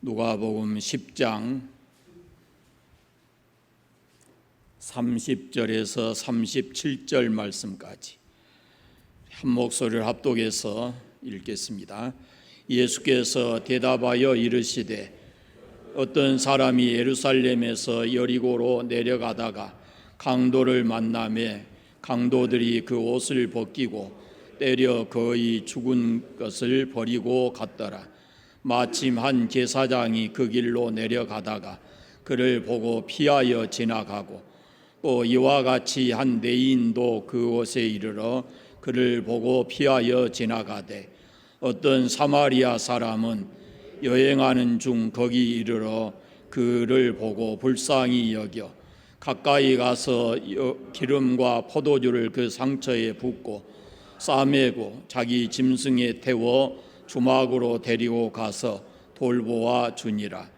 누가복음 10장 30절에서 37절 말씀까지 한 목소리를 합독해서 읽겠습니다. 예수께서 대답하여 이르시되 어떤 사람이 예루살렘에서 여리고로 내려가다가 강도를 만나매 강도들이 그 옷을 벗기고 때려 거의 죽은 것을 버리고 갔더라. 마침 한 제사장이 그 길로 내려가다가 그를 보고 피하여 지나가고 또 이와 같이 한 내인도 그 곳에 이르러 그를 보고 피하여 지나가되 어떤 사마리아 사람은 여행하는 중 거기 이르러 그를 보고 불쌍히 여겨 가까이 가서 기름과 포도주를 그 상처에 붓고 싸매고 자기 짐승에 태워 주막으로 데리고 가서 돌보아 주니라.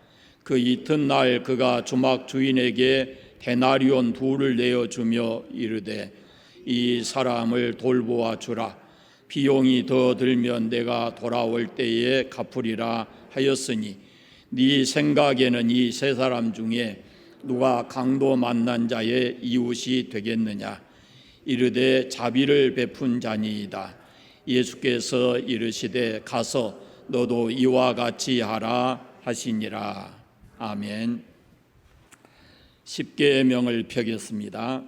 그 이튿날 그가 주막 주인에게 데나리온 둘을 내어주며 이르되 이 사람을 돌보아 주라. 비용이 더 들면 내가 돌아올 때에 갚으리라 하였으니 네 생각에는 이 세 사람 중에 누가 강도 만난 자의 이웃이 되겠느냐. 이르되 자비를 베푼 자니이다. 예수께서 이르시되 가서 너도 이와 같이 하라 하시니라. 아멘. 십계명을 펴겠습니다.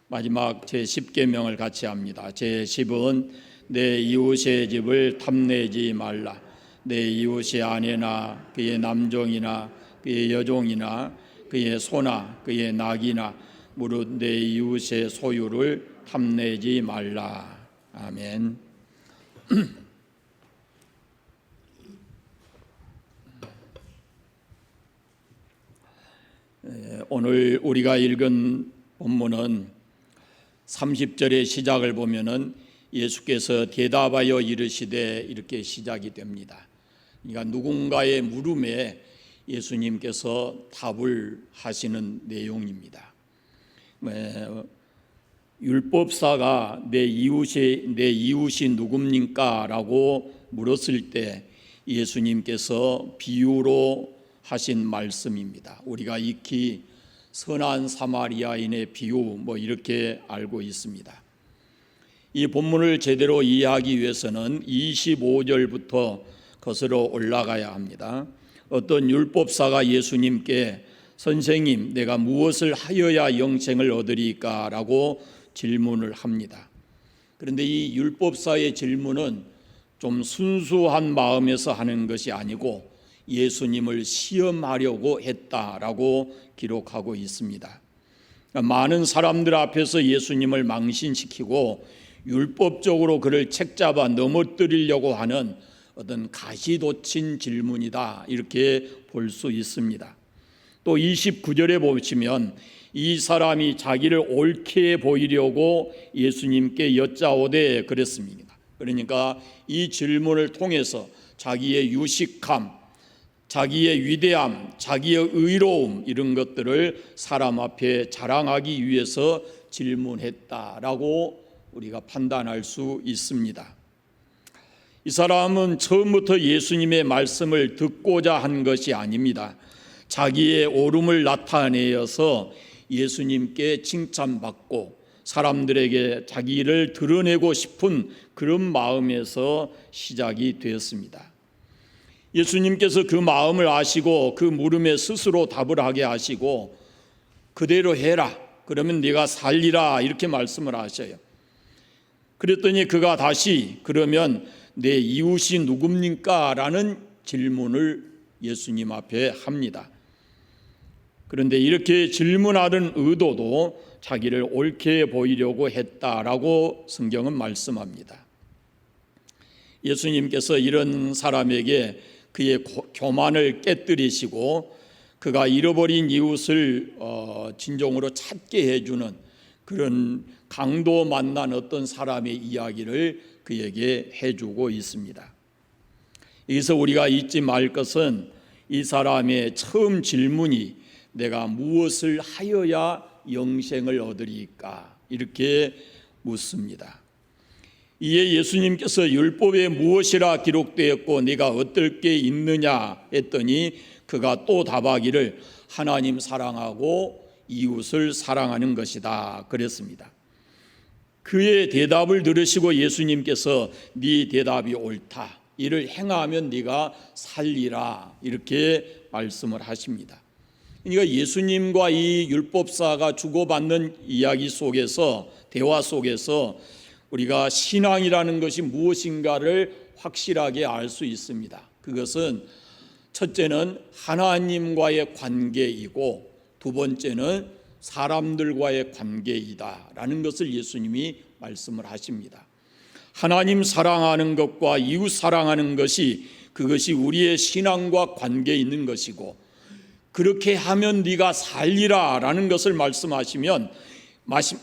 마지막 제10계명을 같이 합니다. 제10은 내 이웃의 집을 탐내지 말라. 내 이웃의 아내나 그의 남종이나 그의 여종이나 그의 소나 그의 낙이나 무릇 내 이웃의 소유를 탐내지 말라. 아멘. 오늘 우리가 읽은 본문은 30절의 시작을 보면은 예수께서 대답하여 이르시되 이렇게 시작이 됩니다. 그러니까 누군가의 물음에 예수님께서 답을 하시는 내용입니다. 율법사가 내 이웃이 누굽니까? 라고 물었을 때 예수님께서 비유로 하신 말씀입니다. 우리가 익히 선한 사마리아인의 비유 이렇게 알고 있습니다. 이 본문을 제대로 이해하기 위해서는 25절부터 거슬러 올라가야 합니다. 어떤 율법사가 예수님께 선생님, 내가 무엇을 하여야 영생을 얻으리까? 라고 질문을 합니다. 그런데 이 율법사의 질문은 좀 순수한 마음에서 하는 것이 아니고 예수님을 시험하려고 했다라고 기록하고 있습니다. 많은 사람들 앞에서 예수님을 망신시키고 율법적으로 그를 책잡아 넘어뜨리려고 하는 어떤 가시돋친 질문이다, 이렇게 볼 수 있습니다. 또 29절에 보시면 이 사람이 자기를 옳게 보이려고 예수님께 여짜오되 그랬습니다. 그러니까 이 질문을 통해서 자기의 유식함, 자기의 위대함, 자기의 의로움, 이런 것들을 사람 앞에 자랑하기 위해서 질문했다라고 우리가 판단할 수 있습니다. 이 사람은 처음부터 예수님의 말씀을 듣고자 한 것이 아닙니다. 자기의 옳음을 나타내어서 예수님께 칭찬받고 사람들에게 자기를 드러내고 싶은 그런 마음에서 시작이 되었습니다. 예수님께서 그 마음을 아시고 그 물음에 스스로 답을 하게 하시고 그대로 해라, 그러면 네가 살리라, 이렇게 말씀을 하셔요. 그랬더니 그가 다시 그러면 내 이웃이 누굽니까? 라는 질문을 예수님 앞에 합니다. 그런데 이렇게 질문하는 의도도 자기를 옳게 보이려고 했다라고 성경은 말씀합니다. 예수님께서 이런 사람에게 그의 교만을 깨뜨리시고 그가 잃어버린 이웃을 진정으로 찾게 해주는 그런 강도 만난 어떤 사람의 이야기를 그에게 해주고 있습니다. 여기서 우리가 잊지 말 것은 이 사람의 처음 질문이 내가 무엇을 하여야 영생을 얻으리까? 이렇게 묻습니다. 이에 예수님께서 율법에 무엇이라 기록되었고 네가 어떨 게 있느냐 했더니 그가 또 답하기를 하나님 사랑하고 이웃을 사랑하는 것이다 그랬습니다. 그의 대답을 들으시고 예수님께서 네 대답이 옳다. 이를 행하면 네가 살리라. 이렇게 말씀을 하십니다. 그러니까 예수님과 이 율법사가 주고받는 이야기 속에서, 대화 속에서 우리가 신앙이라는 것이 무엇인가를 확실하게 알 수 있습니다. 그것은 첫째는 하나님과의 관계이고 두 번째는 사람들과의 관계이다라는 것을 예수님이 말씀을 하십니다. 하나님 사랑하는 것과 이웃 사랑하는 것이 그것이 우리의 신앙과 관계에 있는 것이고 그렇게 하면 네가 살리라라는 것을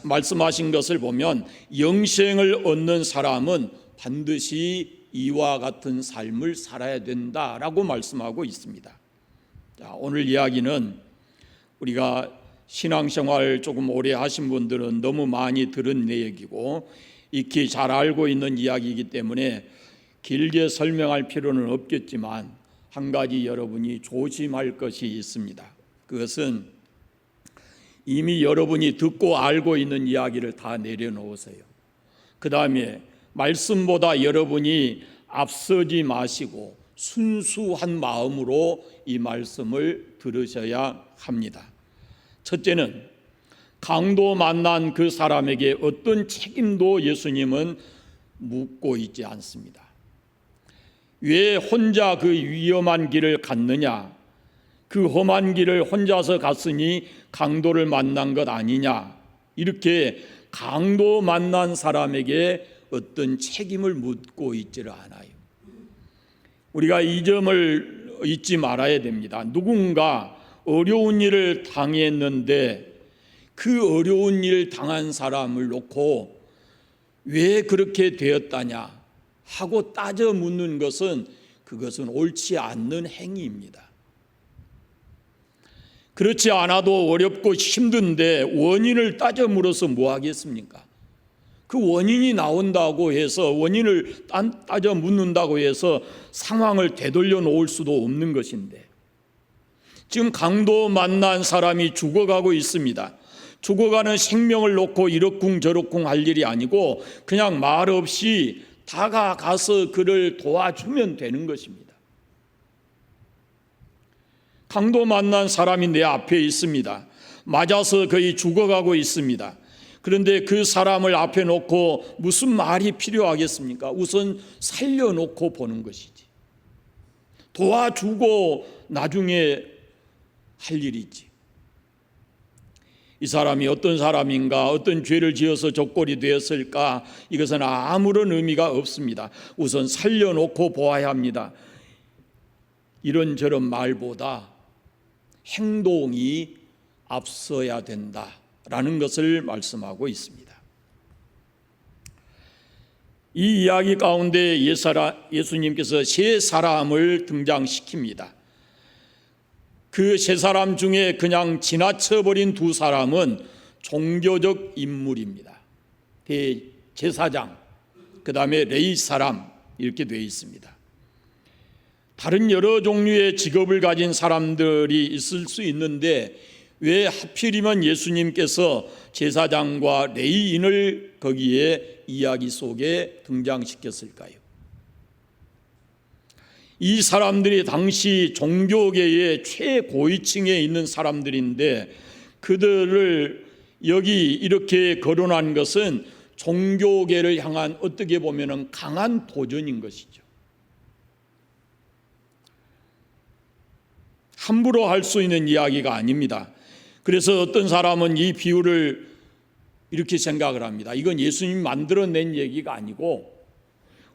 말씀하신 것을 보면 영생을 얻는 사람은 반드시 이와 같은 삶을 살아야 된다라고 말씀하고 있습니다. 자, 오늘 이야기는 우리가 신앙생활 조금 오래 하신 분들은 너무 많이 들은 내용이고 익히 잘 알고 있는 이야기이기 때문에 길게 설명할 필요는 없겠지만 한 가지 여러분이 조심할 것이 있습니다. 그것은 이미 여러분이 듣고 알고 있는 이야기를 다 내려놓으세요. 그 다음에 말씀보다 여러분이 앞서지 마시고 순수한 마음으로 이 말씀을 들으셔야 합니다. 첫째는 강도 만난 그 사람에게 어떤 책임도 예수님은 묻고 있지 않습니다. 왜 혼자 그 위험한 길을 갔느냐? 그 험한 길을 혼자서 갔으니 강도를 만난 것 아니냐? 이렇게 강도 만난 사람에게 어떤 책임을 묻고 있지를 않아요. 우리가 이 점을 잊지 말아야 됩니다. 누군가 어려운 일을 당했는데 그 어려운 일 당한 사람을 놓고 왜 그렇게 되었다냐 하고 따져 묻는 것은 그것은 옳지 않는 행위입니다. 그렇지 않아도 어렵고 힘든데 원인을 따져 물어서 뭐 하겠습니까? 그 원인이 나온다고 해서 원인을 따져 묻는다고 해서 상황을 되돌려 놓을 수도 없는 것인데 지금 강도 만난 사람이 죽어가고 있습니다. 죽어가는 생명을 놓고 이러쿵 저러쿵 할 일이 아니고 그냥 말 없이 다가가서 그를 도와주면 되는 것입니다. 강도 만난 사람이 내 앞에 있습니다. 맞아서 거의 죽어가고 있습니다. 그런데 그 사람을 앞에 놓고 무슨 말이 필요하겠습니까? 우선 살려놓고 보는 것이지. 도와주고 나중에 할 일이지. 이 사람이 어떤 사람인가, 어떤 죄를 지어서 적골이 되었을까, 이것은 아무런 의미가 없습니다. 우선 살려놓고 보아야 합니다. 이런저런 말보다 행동이 앞서야 된다라는 것을 말씀하고 있습니다. 이 이야기 가운데 예수님께서 세 사람을 등장시킵니다. 그 세 사람 중에 그냥 지나쳐버린 두 사람은 종교적 인물입니다. 대제사장, 그 다음에 레위 사람 이렇게 되어 있습니다. 다른 여러 종류의 직업을 가진 사람들이 있을 수 있는데 왜 하필이면 예수님께서 제사장과 레위인을 거기에 이야기 속에 등장시켰을까요? 이 사람들이 당시 종교계의 최고위층에 있는 사람들인데 그들을 여기 이렇게 거론한 것은 종교계를 향한 어떻게 보면 강한 도전인 것이죠. 함부로 할 수 있는 이야기가 아닙니다. 그래서 어떤 사람은 이 비유를 이렇게 생각을 합니다. 이건 예수님이 만들어낸 얘기가 아니고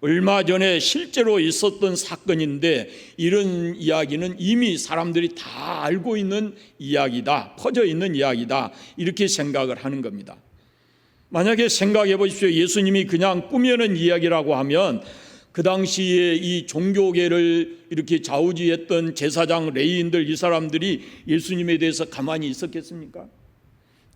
얼마 전에 실제로 있었던 사건인데 이런 이야기는 이미 사람들이 다 알고 있는 이야기다, 퍼져 있는 이야기다, 이렇게 생각을 하는 겁니다. 만약에 생각해 보십시오. 예수님이 그냥 꾸며낸 이야기라고 하면 그 당시에 이 종교계를 이렇게 좌우지했던 제사장, 레위인들 이 사람들이 예수님에 대해서 가만히 있었겠습니까?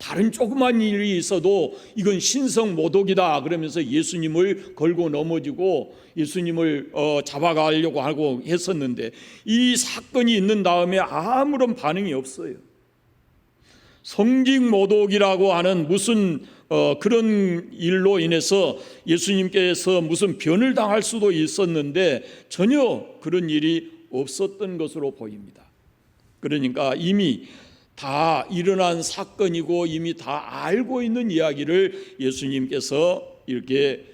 다른 조그만 일이 있어도 이건 신성 모독이다 그러면서 예수님을 걸고 넘어지고 예수님을 잡아가려고 하고 했었는데, 이 사건이 있는 다음에 아무런 반응이 없어요. 성직 모독이라고 하는 무슨 그런 일로 인해서 예수님께서 무슨 변을 당할 수도 있었는데 전혀 그런 일이 없었던 것으로 보입니다. 그러니까 이미 다 일어난 사건이고 이미 다 알고 있는 이야기를 예수님께서 이렇게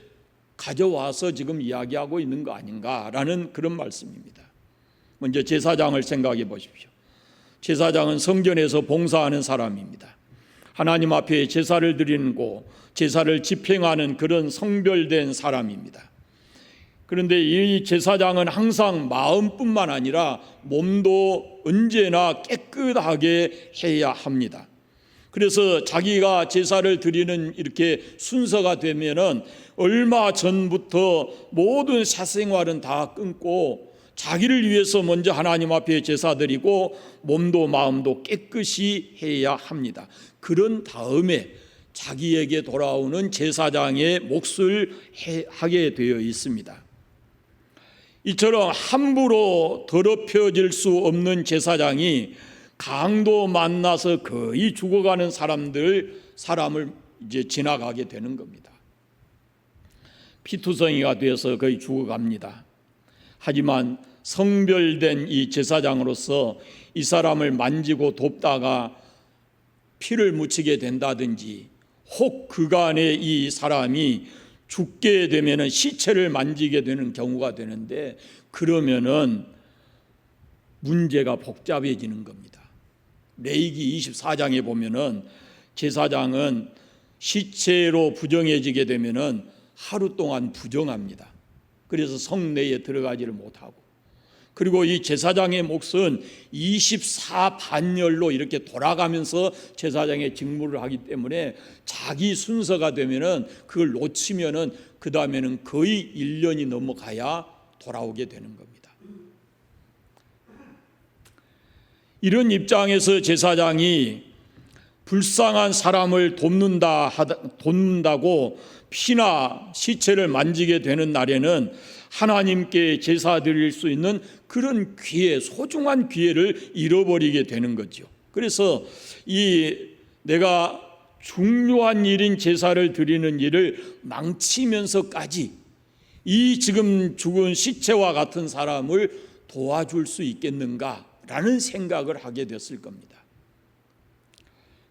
가져와서 지금 이야기하고 있는 거 아닌가라는 그런 말씀입니다. 먼저 제사장을 생각해 보십시오. 제사장은 성전에서 봉사하는 사람입니다. 하나님 앞에 제사를 드리는 곳, 제사를 집행하는 그런 성별된 사람입니다. 그런데 이 제사장은 항상 마음뿐만 아니라 몸도 언제나 깨끗하게 해야 합니다. 그래서 자기가 제사를 드리는 이렇게 순서가 되면은 얼마 전부터 모든 사생활은 다 끊고 자기를 위해서 먼저 하나님 앞에 제사 드리고 몸도 마음도 깨끗이 해야 합니다. 그런 다음에 자기에게 돌아오는 제사장의 몫을 하게 되어 있습니다. 이처럼 함부로 더럽혀질 수 없는 제사장이 강도 만나서 거의 죽어가는 사람을 이제 지나가게 되는 겁니다. 피투성이가 되어서 거의 죽어갑니다. 하지만 성별된 이 제사장으로서 이 사람을 만지고 돕다가 피를 묻히게 된다든지, 혹 그간에 이 사람이 죽게 되면은 시체를 만지게 되는 경우가 되는데, 그러면은 문제가 복잡해지는 겁니다. 레위기 24장에 보면은 제사장은 시체로 부정해지게 되면은 하루 동안 부정합니다. 그래서 성내에 들어가지를 못하고, 그리고 이 제사장의 몫은 24반열로 이렇게 돌아가면서 제사장의 직무를 하기 때문에 자기 순서가 되면은 그걸 놓치면은 그 다음에는 거의 1년이 넘어가야 돌아오게 되는 겁니다. 이런 입장에서 제사장이 불쌍한 사람을 돕는다고 피나 시체를 만지게 되는 날에는 하나님께 제사 드릴 수 있는 그런 기회, 소중한 기회를 잃어버리게 되는 거죠. 그래서 내가 중요한 일인 제사를 드리는 일을 망치면서까지 이 지금 죽은 시체와 같은 사람을 도와줄 수 있겠는가라는 생각을 하게 됐을 겁니다.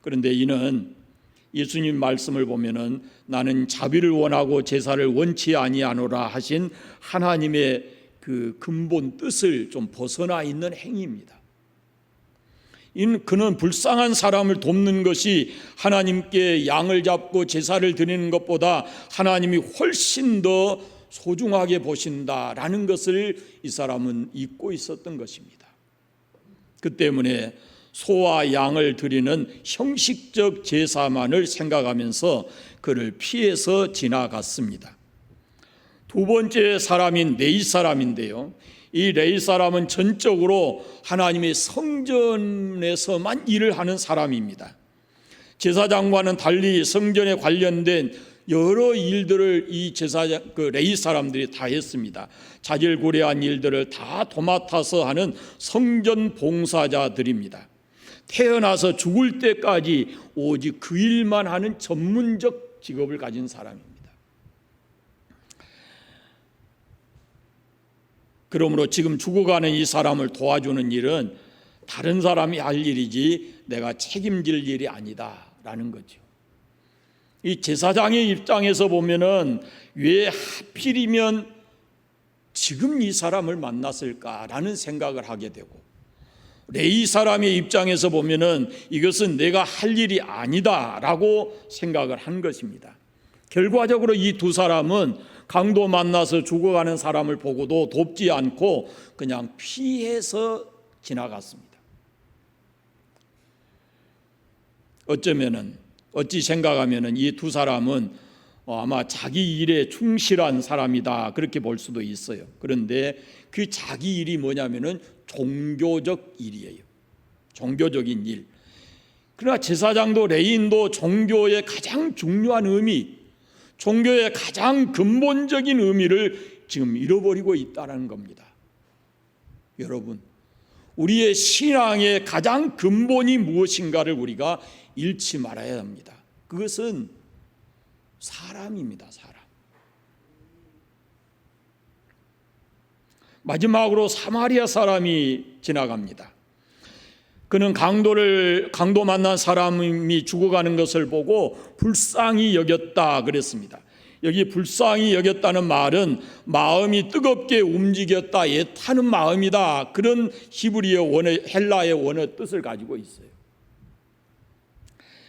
그런데 이는 예수님 말씀을 보면은 나는 자비를 원하고 제사를 원치 아니하노라 하신 하나님의 그 근본 뜻을 좀 벗어나 있는 행위입니다. 그는 불쌍한 사람을 돕는 것이 하나님께 양을 잡고 제사를 드리는 것보다 하나님이 훨씬 더 소중하게 보신다라는 것을 이 사람은 잊고 있었던 것입니다. 그 때문에 소와 양을 드리는 형식적 제사만을 생각하면서 그를 피해서 지나갔습니다. 두 번째 사람인 레위 사람인데요, 이 레위 사람은 전적으로 하나님의 성전에서만 일을 하는 사람입니다. 제사장과는 달리 성전에 관련된 여러 일들을 이 레위 사람들이 다 했습니다. 자질구레한 일들을 다 도맡아서 하는 성전 봉사자들입니다. 태어나서 죽을 때까지 오직 그 일만 하는 전문적 직업을 가진 사람입니다. 그러므로 지금 죽어가는 이 사람을 도와주는 일은 다른 사람이 할 일이지 내가 책임질 일이 아니다라는 거죠. 이 제사장의 입장에서 보면은 왜 하필이면 지금 이 사람을 만났을까라는 생각을 하게 되고, 레위 사람의 입장에서 보면은 이것은 내가 할 일이 아니다라고 생각을 한 것입니다. 결과적으로 이 두 사람은 강도 만나서 죽어가는 사람을 보고도 돕지 않고 그냥 피해서 지나갔습니다. 어찌 생각하면은 이 두 사람은 아마 자기 일에 충실한 사람이다 그렇게 볼 수도 있어요. 그런데 그 자기 일이 뭐냐면은 종교적 일이에요. 종교적인 일. 그러나 제사장도 레위인도 종교의 가장 중요한 의미, 종교의 가장 근본적인 의미를 지금 잃어버리고 있다는 겁니다. 여러분, 우리의 신앙의 가장 근본이 무엇인가를 우리가 잃지 말아야 합니다. 그것은 사람입니다. 사람. 마지막으로 사마리아 사람이 지나갑니다. 그는 강도 만난 사람이 죽어가는 것을 보고 불쌍히 여겼다 그랬습니다. 여기 불쌍히 여겼다는 말은 마음이 뜨겁게 움직였다, 애타는 마음이다, 그런 히브리어 원어, 헬라의 원어 뜻을 가지고 있어요.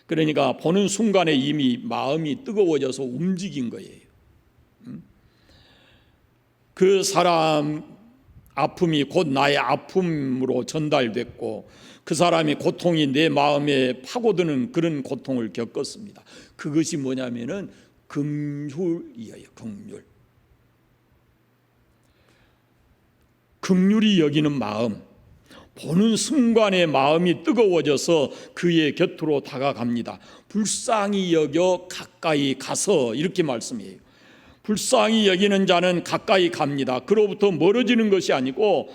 그러니까 보는 순간에 이미 마음이 뜨거워져서 움직인 거예요. 그 사람 아픔이 곧 나의 아픔으로 전달됐고, 그 사람의 고통이 내 마음에 파고드는 그런 고통을 겪었습니다. 그것이 뭐냐면은 긍휼이에요. 긍휼. 긍휼히 여기는 마음, 보는 순간에 마음이 뜨거워져서 그의 곁으로 다가갑니다. 불쌍히 여겨 가까이 가서, 이렇게 말씀해요. 불쌍히 여기는 자는 가까이 갑니다. 그로부터 멀어지는 것이 아니고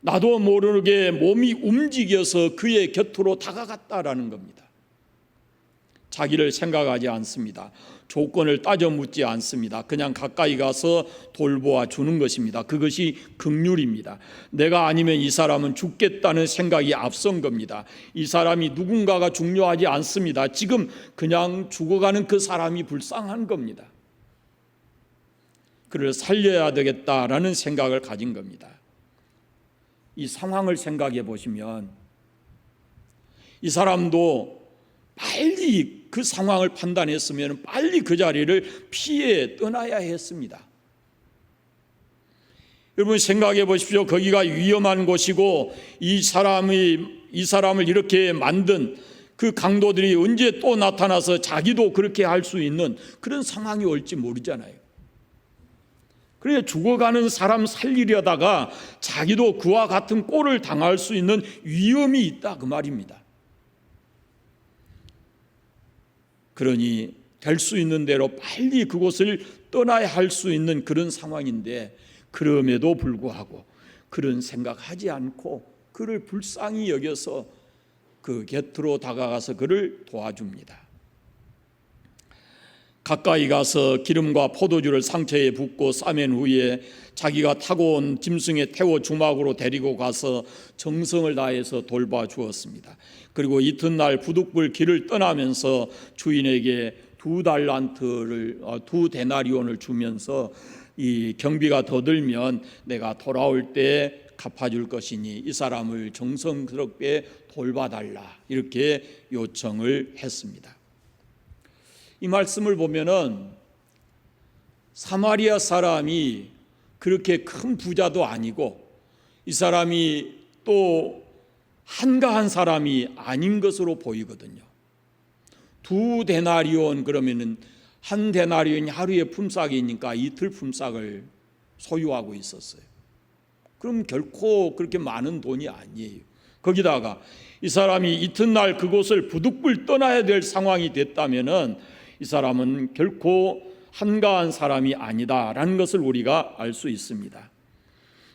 나도 모르게 몸이 움직여서 그의 곁으로 다가갔다라는 겁니다. 자기를 생각하지 않습니다. 조건을 따져 묻지 않습니다. 그냥 가까이 가서 돌보아 주는 것입니다. 그것이 긍휼입니다. 내가 아니면 이 사람은 죽겠다는 생각이 앞선 겁니다. 이 사람이 누군가가 중요하지 않습니다. 지금 그냥 죽어가는 그 사람이 불쌍한 겁니다. 그를 살려야 되겠다라는 생각을 가진 겁니다. 이 상황을 생각해 보시면 이 사람도 빨리 그 상황을 판단했으면 빨리 그 자리를 피해 떠나야 했습니다. 여러분 생각해 보십시오. 거기가 위험한 곳이고 이 사람을 이렇게 만든 그 강도들이 언제 또 나타나서 자기도 그렇게 할 수 있는 그런 상황이 올지 모르잖아요. 그래 죽어가는 사람 살리려다가 자기도 그와 같은 꼴을 당할 수 있는 위험이 있다, 그 말입니다. 그러니 될 수 있는 대로 빨리 그곳을 떠나야 할 수 있는 그런 상황인데, 그럼에도 불구하고 그런 생각하지 않고 그를 불쌍히 여겨서 그 곁으로 다가가서 그를 도와줍니다. 가까이 가서 기름과 포도주를 상처에 붓고 싸맨 후에 자기가 타고 온 짐승에 태워 주막으로 데리고 가서 정성을 다해서 돌봐주었습니다. 그리고 이튿날 부득불 길을 떠나면서 주인에게 2 데나리온을 주면서 이 경비가 더 들면 내가 돌아올 때 갚아줄 것이니 이 사람을 정성스럽게 돌봐달라, 이렇게 요청을 했습니다. 이 말씀을 보면은 사마리아 사람이 그렇게 큰 부자도 아니고 이 사람이 또 한가한 사람이 아닌 것으로 보이거든요. 2 데나리온 그러면은 1 데나리온이 하루의 품삯이니까 이틀 품삯을 소유하고 있었어요. 그럼 결코 그렇게 많은 돈이 아니에요. 거기다가 이 사람이 이튿날 그곳을 부득불 떠나야 될 상황이 됐다면은 이 사람은 결코 한가한 사람이 아니다라는 것을 우리가 알 수 있습니다.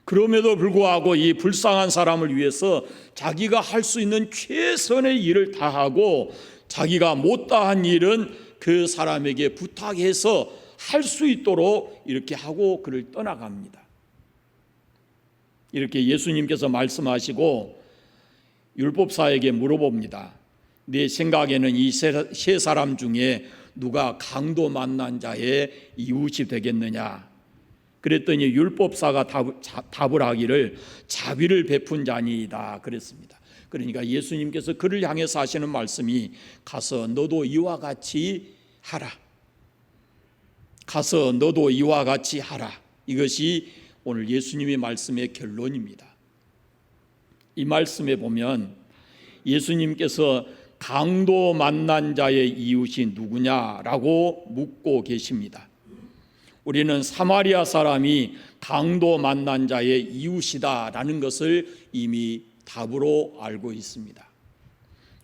그럼에도 불구하고 이 불쌍한 사람을 위해서 자기가 할 수 있는 최선의 일을 다하고 자기가 못다한 일은 그 사람에게 부탁해서 할 수 있도록 이렇게 하고 그를 떠나갑니다. 이렇게 예수님께서 말씀하시고 율법사에게 물어봅니다. 네 생각에는 이 세 사람 중에 누가 강도 만난 자의 이웃이 되겠느냐? 그랬더니 율법사가 답을 하기를 자비를 베푼 자니이다 그랬습니다. 그러니까 예수님께서 그를 향해서 하시는 말씀이 가서 너도 이와 같이 하라. 가서 너도 이와 같이 하라. 이것이 오늘 예수님의 말씀의 결론입니다. 이 말씀에 보면 예수님께서 강도 만난 자의 이웃이 누구냐라고 묻고 계십니다. 우리는 사마리아 사람이 강도 만난 자의 이웃이다라는 것을 이미 답으로 알고 있습니다.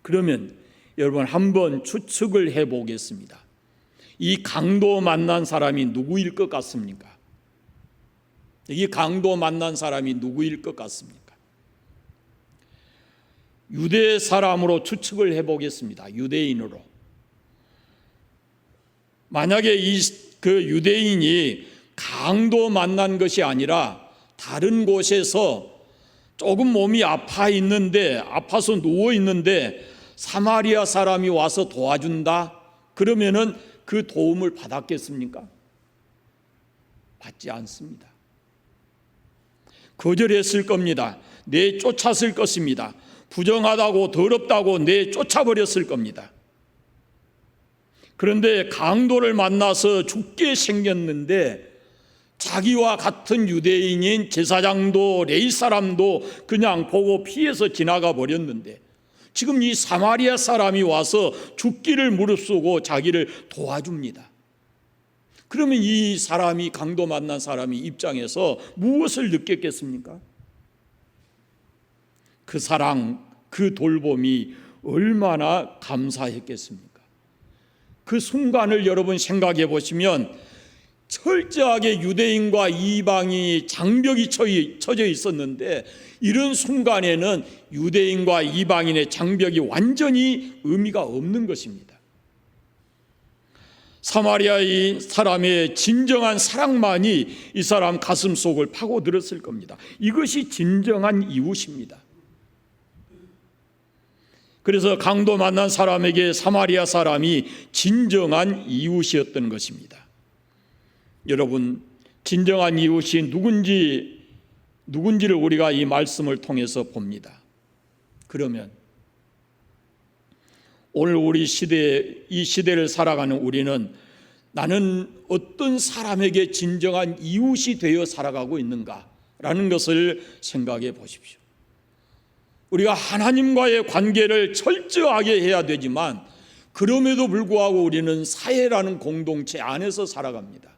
그러면 여러분 한번 추측을 해보겠습니다. 이 강도 만난 사람이 누구일 것 같습니까? 이 강도 만난 사람이 누구일 것 같습니까? 유대 사람으로 추측을 해보겠습니다. 유대인으로. 만약에 그 유대인이 강도 만난 것이 아니라 다른 곳에서 조금 몸이 아파서 누워 있는데 사마리아 사람이 와서 도와준다? 그러면은 그 도움을 받았겠습니까? 받지 않습니다. 거절했을 겁니다. 내쫓았을 것입니다. 부정하다고 더럽다고 내쫓아버렸을 겁니다. 그런데 강도를 만나서 죽게 생겼는데 자기와 같은 유대인인 제사장도 레위 사람도 그냥 보고 피해서 지나가 버렸는데 지금 이 사마리아 사람이 와서 죽기를 무릅쓰고 자기를 도와줍니다. 그러면 이 사람이 강도 만난 사람이 입장에서 무엇을 느꼈겠습니까? 그 사랑, 그 돌봄이 얼마나 감사했겠습니까? 그 순간을 여러분 생각해 보시면 철저하게 유대인과 이방인이 장벽이 쳐져 있었는데 이런 순간에는 유대인과 이방인의 장벽이 완전히 의미가 없는 것입니다. 사마리아의 사람의 진정한 사랑만이 이 사람 가슴 속을 파고들었을 겁니다. 이것이 진정한 이웃입니다. 그래서 강도 만난 사람에게 사마리아 사람이 진정한 이웃이었던 것입니다. 여러분, 진정한 이웃이 누군지를 우리가 이 말씀을 통해서 봅니다. 그러면 오늘 이 시대를 살아가는 우리는 나는 어떤 사람에게 진정한 이웃이 되어 살아가고 있는가라는 것을 생각해 보십시오. 우리가 하나님과의 관계를 철저하게 해야 되지만 그럼에도 불구하고 우리는 사회라는 공동체 안에서 살아갑니다.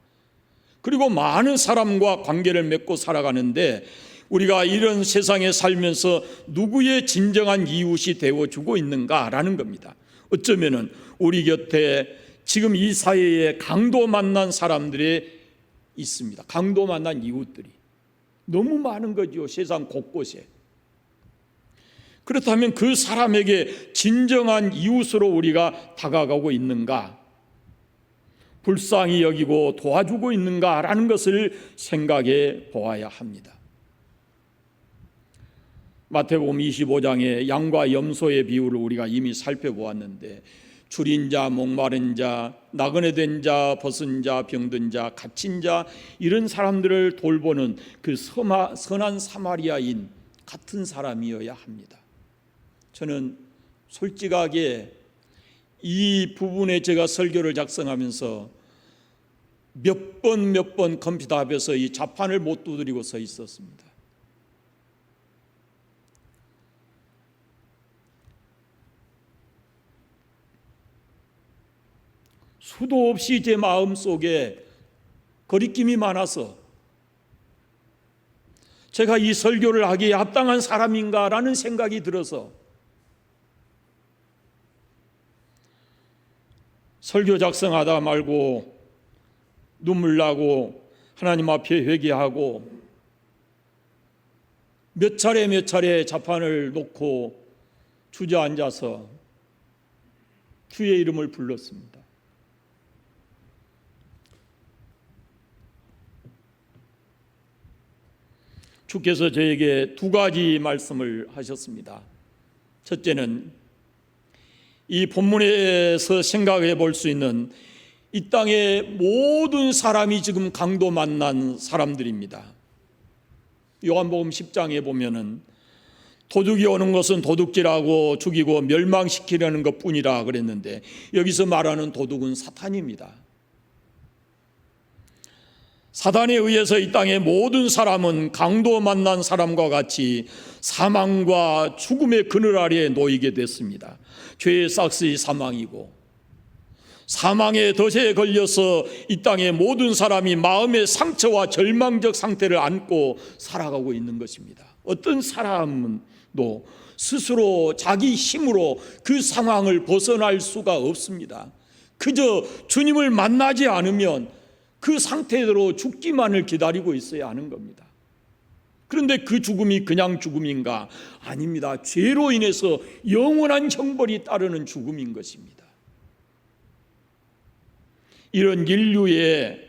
그리고 많은 사람과 관계를 맺고 살아가는데 우리가 이런 세상에 살면서 누구의 진정한 이웃이 되어주고 있는가라는 겁니다. 어쩌면은 우리 곁에 지금 이 사회에 강도 만난 사람들이 있습니다. 강도 만난 이웃들이 너무 많은 거죠. 세상 곳곳에. 그렇다면 그 사람에게 진정한 이웃으로 우리가 다가가고 있는가? 불쌍히 여기고 도와주고 있는가라는 것을 생각해 보아야 합니다. 마태복음 25장의 양과 염소의 비유를 우리가 이미 살펴보았는데 줄인 자, 목마른 자, 나그네 된 자, 벗은 자, 병든 자, 갇힌 자 이런 사람들을 돌보는 그 선한 사마리아인 같은 사람이어야 합니다. 저는 솔직하게 이 부분에 제가 설교를 작성하면서 몇 번 컴퓨터 앞에서 이 자판을 못 두드리고 서 있었습니다. 수도 없이 제 마음속에 거리낌이 많아서 제가 이 설교를 하기에 합당한 사람인가라는 생각이 들어서 설교 작성하다 말고 눈물 나고 하나님 앞에 회개하고 몇 차례 자판을 놓고 주저앉아서 주의 이름을 불렀습니다. 주께서 저에게 두 가지 말씀을 하셨습니다. 첫째는 이 본문에서 생각해 볼 수 있는 이 땅의 모든 사람이 지금 강도 만난 사람들입니다. 요한복음 10장에 보면은 도둑이 오는 것은 도둑질하고 죽이고 멸망시키려는 것뿐이라 그랬는데 여기서 말하는 도둑은 사탄입니다. 사단에 의해서 이 땅의 모든 사람은 강도 만난 사람과 같이 사망과 죽음의 그늘 아래에 놓이게 됐습니다. 죄의 싹스이 사망이고 사망의 덫에 걸려서 이 땅의 모든 사람이 마음의 상처와 절망적 상태를 안고 살아가고 있는 것입니다. 어떤 사람은 스스로 자기 힘으로 그 상황을 벗어날 수가 없습니다. 그저 주님을 만나지 않으면 그 상태대로 죽기만을 기다리고 있어야 하는 겁니다. 그런데 그 죽음이 그냥 죽음인가? 아닙니다. 죄로 인해서 영원한 형벌이 따르는 죽음인 것입니다. 이런 인류의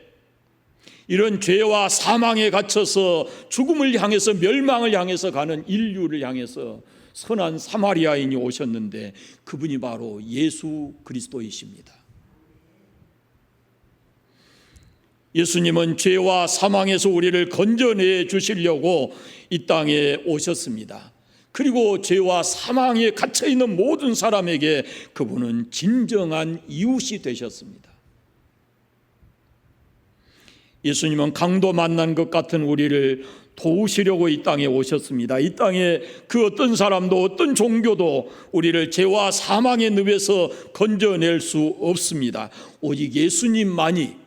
이런 죄와 사망에 갇혀서 죽음을 향해서 멸망을 향해서 가는 인류를 향해서 선한 사마리아인이 오셨는데 그분이 바로 예수 그리스도이십니다. 예수님은 죄와 사망에서 우리를 건져내 주시려고 이 땅에 오셨습니다. 그리고 죄와 사망에 갇혀있는 모든 사람에게 그분은 진정한 이웃이 되셨습니다. 예수님은 강도 만난 것 같은 우리를 도우시려고 이 땅에 오셨습니다. 이 땅에 그 어떤 사람도 어떤 종교도 우리를 죄와 사망의 늪에서 건져낼 수 없습니다. 오직 예수님만이.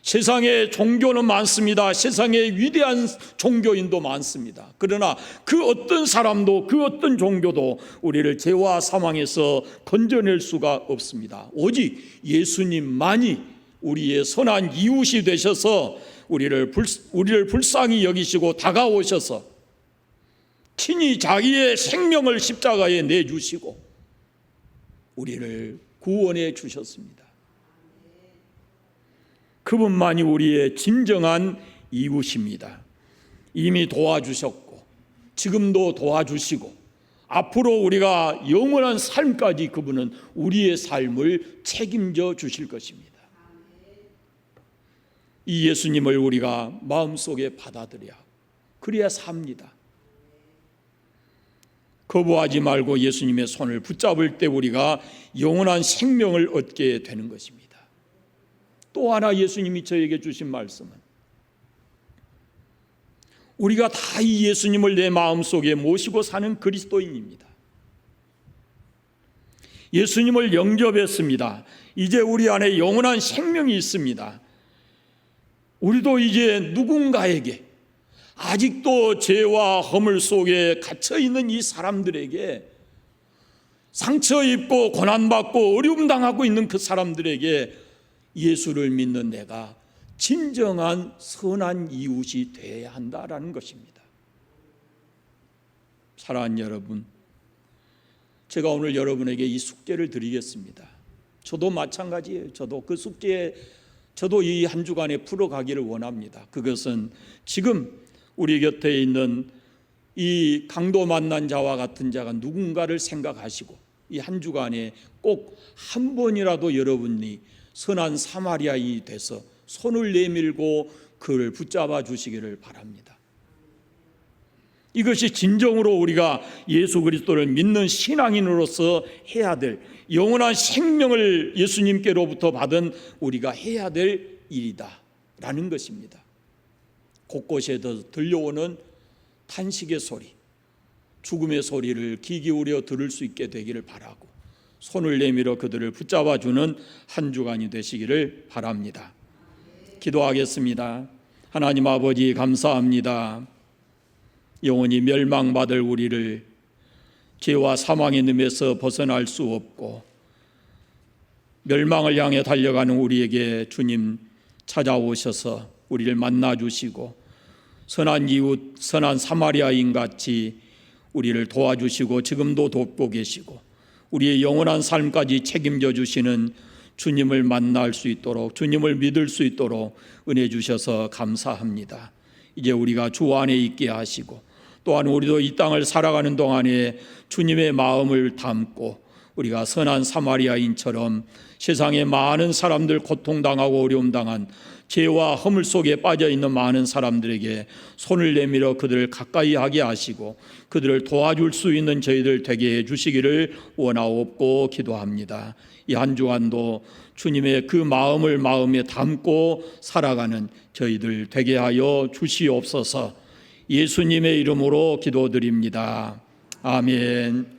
세상에 종교는 많습니다. 세상에 위대한 종교인도 많습니다. 그러나 그 어떤 사람도 그 어떤 종교도 우리를 죄와 사망에서 건져낼 수가 없습니다. 오직 예수님만이 우리의 선한 이웃이 되셔서 우리를 불쌍히 여기시고 다가오셔서 친히 자기의 생명을 십자가에 내주시고 우리를 구원해 주셨습니다. 그분만이 우리의 진정한 이웃입니다. 이미 도와주셨고 지금도 도와주시고 앞으로 우리가 영원한 삶까지 그분은 우리의 삶을 책임져 주실 것입니다. 이 예수님을 우리가 마음속에 받아들여야 그래야 삽니다. 거부하지 말고 예수님의 손을 붙잡을 때 우리가 영원한 생명을 얻게 되는 것입니다. 또 하나 예수님이 저에게 주신 말씀은 우리가 다 이 예수님을 내 마음속에 모시고 사는 그리스도인입니다. 예수님을 영접했습니다. 이제 우리 안에 영원한 생명이 있습니다. 우리도 이제 누군가에게 아직도 죄와 허물 속에 갇혀있는 이 사람들에게 상처 입고 고난받고 어려움 당하고 있는 그 사람들에게 예수를 믿는 내가 진정한 선한 이웃이 되어야 한다라는 것입니다. 사랑하는 여러분, 제가 오늘 여러분에게 이 숙제를 드리겠습니다. 저도 마찬가지예요. 저도 이 한 주간에 풀어가기를 원합니다. 그것은 지금 우리 곁에 있는 이 강도 만난 자와 같은 자가 누군가를 생각하시고 이 한 주간에 꼭 한 번이라도 여러분이 선한 사마리아인이 돼서 손을 내밀고 그를 붙잡아 주시기를 바랍니다. 이것이 진정으로 우리가 예수 그리스도를 믿는 신앙인으로서 해야 될 영원한 생명을 예수님께로부터 받은 우리가 해야 될 일이다 라는 것입니다. 곳곳에서 들려오는 탄식의 소리, 죽음의 소리를 귀 기울여 들을 수 있게 되기를 바라고 손을 내밀어 그들을 붙잡아주는 한 주간이 되시기를 바랍니다. 기도하겠습니다. 하나님 아버지 감사합니다. 영원히 멸망받을 우리를 죄와 사망의 늪에서 벗어날 수 없고 멸망을 향해 달려가는 우리에게 주님 찾아오셔서 우리를 만나주시고 선한 이웃, 선한 사마리아인 같이 우리를 도와주시고 지금도 돕고 계시고 우리의 영원한 삶까지 책임져 주시는 주님을 만날 수 있도록 주님을 믿을 수 있도록 은혜 주셔서 감사합니다. 이제 우리가 주 안에 있게 하시고 또한 우리도 이 땅을 살아가는 동안에 주님의 마음을 담고 우리가 선한 사마리아인처럼 세상에 많은 사람들 고통당하고 어려움당한 죄와 허물 속에 빠져있는 많은 사람들에게 손을 내밀어 그들을 가까이 하게 하시고 그들을 도와줄 수 있는 저희들 되게 해주시기를 원하옵고 기도합니다. 이 한 주간도 주님의 그 마음을 마음에 담고 살아가는 저희들 되게 하여 주시옵소서. 예수님의 이름으로 기도드립니다. 아멘.